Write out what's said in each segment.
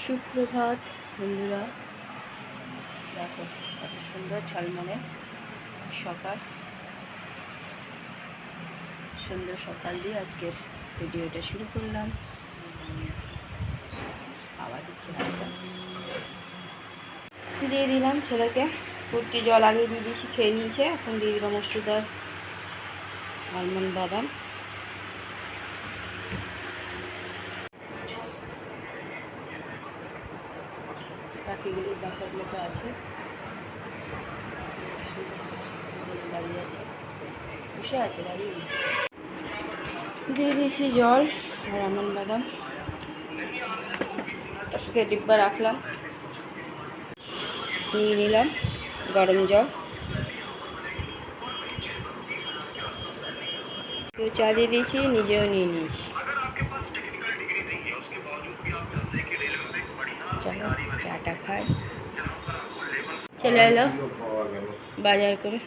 সুপ্রভাত বন্ধুরা, দেখো কত সুন্দর ঝলমলে সকাল। সুন্দর সকাল দিয়ে আজকের ভিডিওটা শুরু করলাম। আওয়াজ হচ্ছে না, দিয়ে দিলাম ছেলেকে কুর্তি, জল আগে দিয়ে দিয়েছি, খেয়ে নিয়েছে। এখন দিয়ে দিলাম ওষুধ আর আলমন্ড বাদাম। পাখিগুলির বাসাগুলোতে আছে, দাঁড়িয়ে আছে, বসে আছে, দাঁড়িয়ে দিয়ে দিয়েছি জল আর আলমন্ড বাদাম। তার সাথে ডিব্বা রাখলাম, নিয়ে নিলাম গরম জল। কেউ চা দিয়ে দিয়েছি, নিজেও নিয়ে নিয়েছি। চলো চাটা খাই। চলে এলো বাজার করে।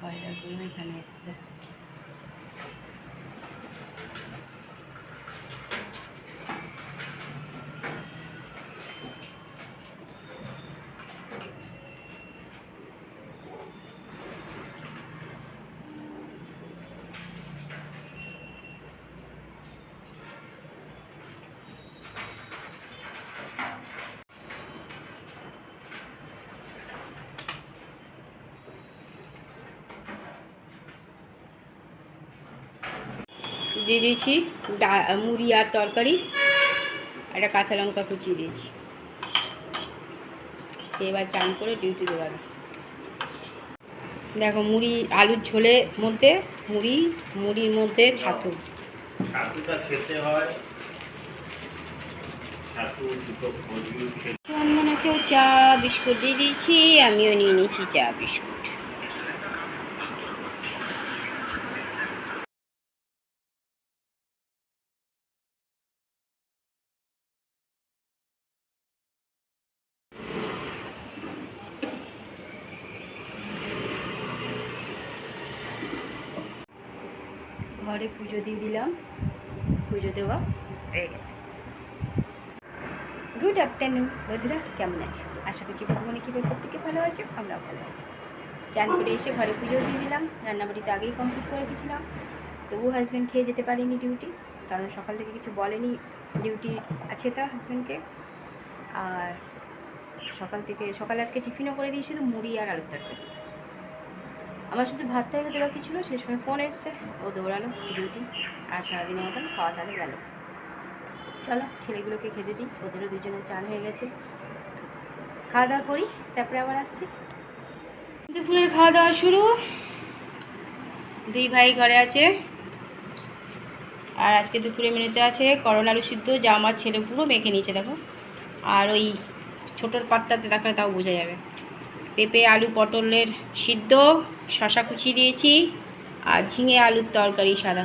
পায়রাগুলো এখানে এসছে। দিয়ে দিয়েছি মুড়ি আর তরকারি, একটা কাঁচা লঙ্কা কুচিয়ে দিয়েছি। এবার চান করে ডিউটি দৌড়াবে। দেখো মুড়ি আলুর ঝোলের মধ্যে মুড়ির মধ্যে ছাতু। ছাতুটা খেতে হয়, কেউ চা বিস্কুট দিয়ে দিয়েছি, আমিও নিয়ে নিয়েছি চা বিস্কুট। ঘরে পুজো দিয়ে দিলাম, পুজো দেওয়া হয়ে গেল। গুড আফটারনুন বন্ধুরা, কেমন আছো? আশা করছি ভগবানের কীভাবে প্রত্যেকে ভালো আছো, আমরাও ভালো আছি। চান করে এসে ঘরে পুজো দিয়ে দিলাম। রান্নাবাড়িতে আগেই কমপ্লিট করে রেখেছিলাম, তবু হাজব্যান্ড খেয়ে যেতে পারেনি ডিউটি, কারণ সকাল থেকে কিছু বলেনি। ডিউটি আছে তার হাজব্যান্ডকে। আর সকালে আজকে টিফিনও করে দিই, শুধু মুড়ি আর আলুর তরকারি। আমার শুধু ভাতটাই হতে বাকি ছিল, সেই সময় ফোন এসছে, ও দৌড়ালো ডিউটি। আর সারাদিনের মতন খাওয়া দাওয়া গেল। চলো ছেলেগুলোকে খেতে দিই, ওদেরও দুজনের চান হয়ে গেছে। খাওয়া দাওয়া করি, তারপরে আবার আসছি। দুপুরের খাওয়া দাওয়া শুরু। দুই ভাই ঘরে আছে। আর আজকে দুপুরে মেনুতে আছে করলা আলু সিদ্ধ, যা আমার ছেলে পুরো মেখে নিয়েছে দেখো। আর ওই ছোটোর পাত্রটাতে দেখলে তাও বোঝা যাবে। পেঁপে আলু পটলের সিদ্ধ, শশা কুচি দিয়েছি, আর ঝিঙে আলুর তরকারি সাদা।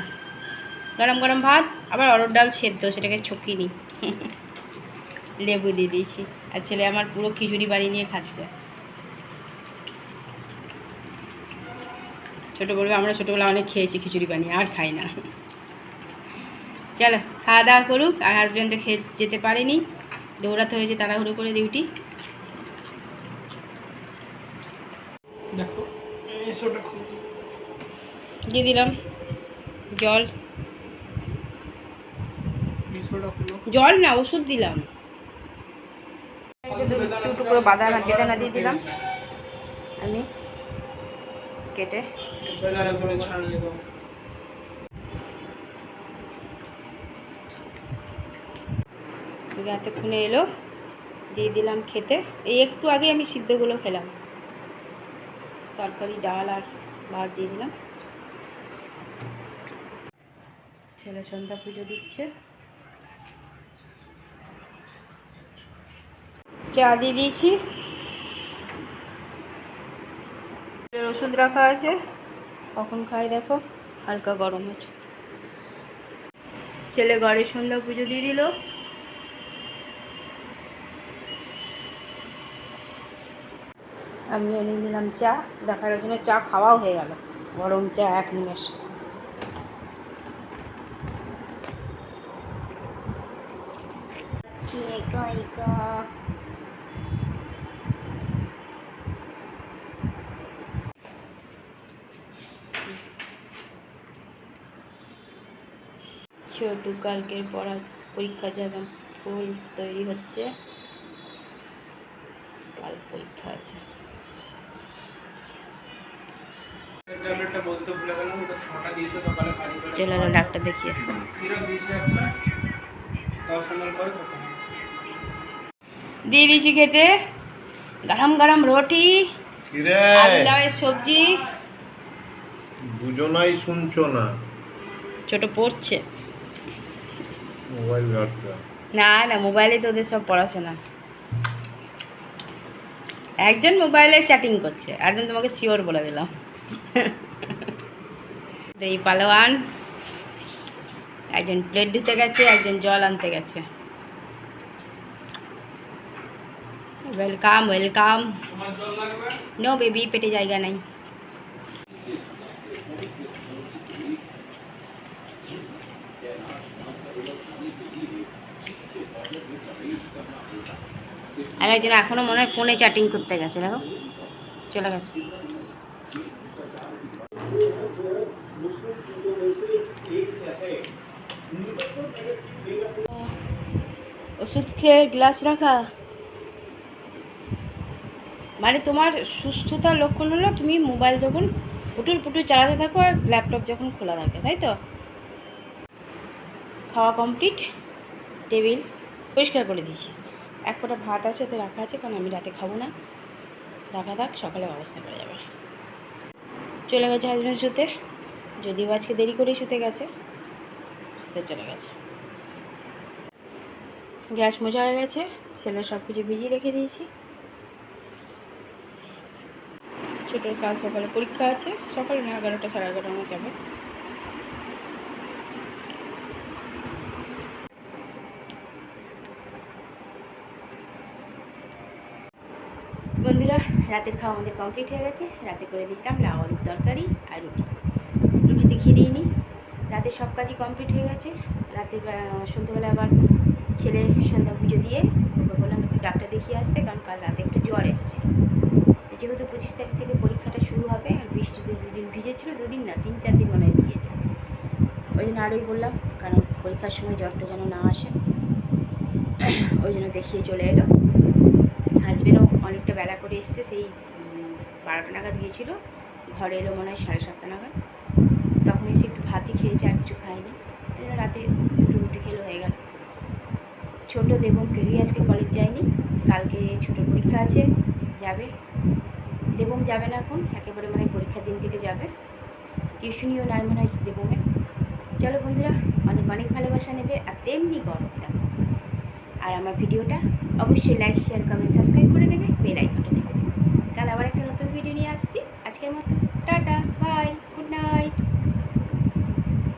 গরম গরম ভাত, আবার অরড় ডাল সেদ্ধ, সেটাকে ছকিয়ে নিই, লেবু দিয়ে দিয়েছি। আর ছেলে আমার পুরো খিচুড়ি বানিয়ে নিয়ে খাচ্ছে। আমরা ছোটোবেলা অনেক খেয়েছি খিচুড়ি বানিয়ে, আর খাই না। চলো খাওয়া দাওয়া করুক। আর হাজব্যান্ড তো খেয়ে যেতে পারেনি, দৌড়াতে হয়েছে তাড়াহুড়ো করে ডিউটি। দিয়ে দিলাম জল, জল না ওষুধ দিলাম। দুটো করে বাদাম আর বেদানা দিয়ে দিলাম আমি কেটে। এতক্ষণে এলো, দিয়ে দিলাম খেতে। এই একটু আগে আমি সিদ্ধগুলো খেলাম, তরকারি ডাল আর ভাত দিয়ে দিলাম। ছেলে সন্ধ্যা পুজো দিচ্ছে। চা দিয়ে দিয়েছি, ওষুধ রাখা আছে, কখন খাই দেখো, হালকা গরম আছে। ছেলে ঘরে সন্ধ্যা পুজো দিয়ে দিল। আমি এনে নিলাম চা, দেখার জন্য চা খাওয়াও হয়ে গেল, গরম চা 1 নিমেষ। ছোটু কালকের পরীক্ষার জন্য ফুল তৈরি হচ্ছে, কাল পরীক্ষা আছে। ট্যাবলেটটা বলতে ভুলে গেলাম, ওটা 6টা দিয়েছে সকালে খালি পেটে। চলো ডাক্তার দেখিয়ে। সিরাপ দিয়েছে একটা, 10 ml করে খেতে হবে। দিয়ে দিয়েছি খেতে, গরম গরম রুটি, কিরে আলু লাউয়ের সবজি। দুজনাই শুনছো না, ছোট পড়ছে মোবাইল ঘাটছে। না না, মোবাইলে তো ওদের সব পড়াশোনা। একজন মোবাইলে চ্যাটিং করছে, একজন তোমাকে শিওর বলে দিলাম। এই পালোয়ান, একজন প্লেট দিতে গেছে, একজন জল আনতে গেছে। Welcome welcome. তোমার জল লাগবে? নো বেবি, পেটে জায়গা নাই। আর একজন এখনো মনে হয় ফোনে চ্যাটিং করতে গেছে, দেখো চলে গেছে। ওষুধ খেয়ে গ্লাস রাখা মানে তোমার সুস্থতার লক্ষণ হলো তুমি মোবাইল যখন পুটুর পুটুর চালাতে থাকো আর ল্যাপটপ যখন খোলা থাকে, তাই তো? খাওয়া কমপ্লিট, টেবিল পরিষ্কার করে দিয়েছি। 1 ফোঁটা ভাত আছে, ওতে রাখা আছে, কারণ আমি রাতে খাবো না, রাখা থাক, সকালে ব্যবস্থা করা যাবে। চলে গেছে হাজব্যান্ড শুতে, যদিও আজকে দেরি করেই শুতে গেছে, চলে গেছে। গ্যাস মোজা হয়ে গেছে, ছেলে সব কিছু ভিজিয়ে রেখে দিয়েছি। ছোটোর কাজ সকালে পরীক্ষা আছে, সকালে না 11টা সাড়ে 11টার মধ্যে যাবে। বন্ধুরা, রাতের খাওয়া আমাদের কমপ্লিট হয়ে গেছে। রাতে করে দিয়েছিলাম লাউ আলুর তরকারি আর রুটি। রুটি দেখিয়ে দিইনি, রাতে সব কাজই কমপ্লিট হয়ে গেছে। রাতে সন্ধ্যাবেলা আবার ছেলে সন্ধ্যা পুজো দিয়ে ওকে বললাম একটু ডাক্তার দেখিয়ে আসতে, কারণ কাল রাতে একটু জ্বর এসছে। তো যেহেতু 25 তারিখ থেকে পরীক্ষাটা শুরু হবে, আর বৃষ্টিতে 2 দিন ভিজেছিল, 2 দিন না 3-4 দিন মনে হয় ভিজেছে, ওই জন্য আরোই বললাম, কারণ পরীক্ষার সময় জ্বরটা যেন না আসে, ওই জন্য দেখিয়ে চলে এলো। হাজবেন্ডও অনেকটা বেলা করে এসছে, সেই 12টা নাগাদ গিয়েছিল, ঘরে এলো মনে হয় 7:30 নাগাদ। তখন এসে একটু ভাতই খেয়েছে, আর কিছু খায়নি, এই জন্য রাতে একটু রুটি খেলে হয়ে গেল। ছোটো দেবম কেউই আজকে কলেজ যায়নি, কালকে ছোটোর পরীক্ষা আছে, যাবে। দেবম যাবে না এখন, একেবারে মানে পরীক্ষার দিন থেকে যাবে, টিউশনিও নাই মনে হয় দেবমে। চলো বন্ধুরা, অনেক অনেক ভালোবাসা নেবে, আর তেমনি গরম থাকবে। আর আমার ভিডিওটা অবশ্যই লাইক শেয়ার কমেন্ট সাবস্ক্রাইব করে দেবে, বেল আইকনটা টিপে দেবে। কাল আবার একটা নতুন ভিডিও নিয়ে আসছি। আজকের মতো টাটা, বাই।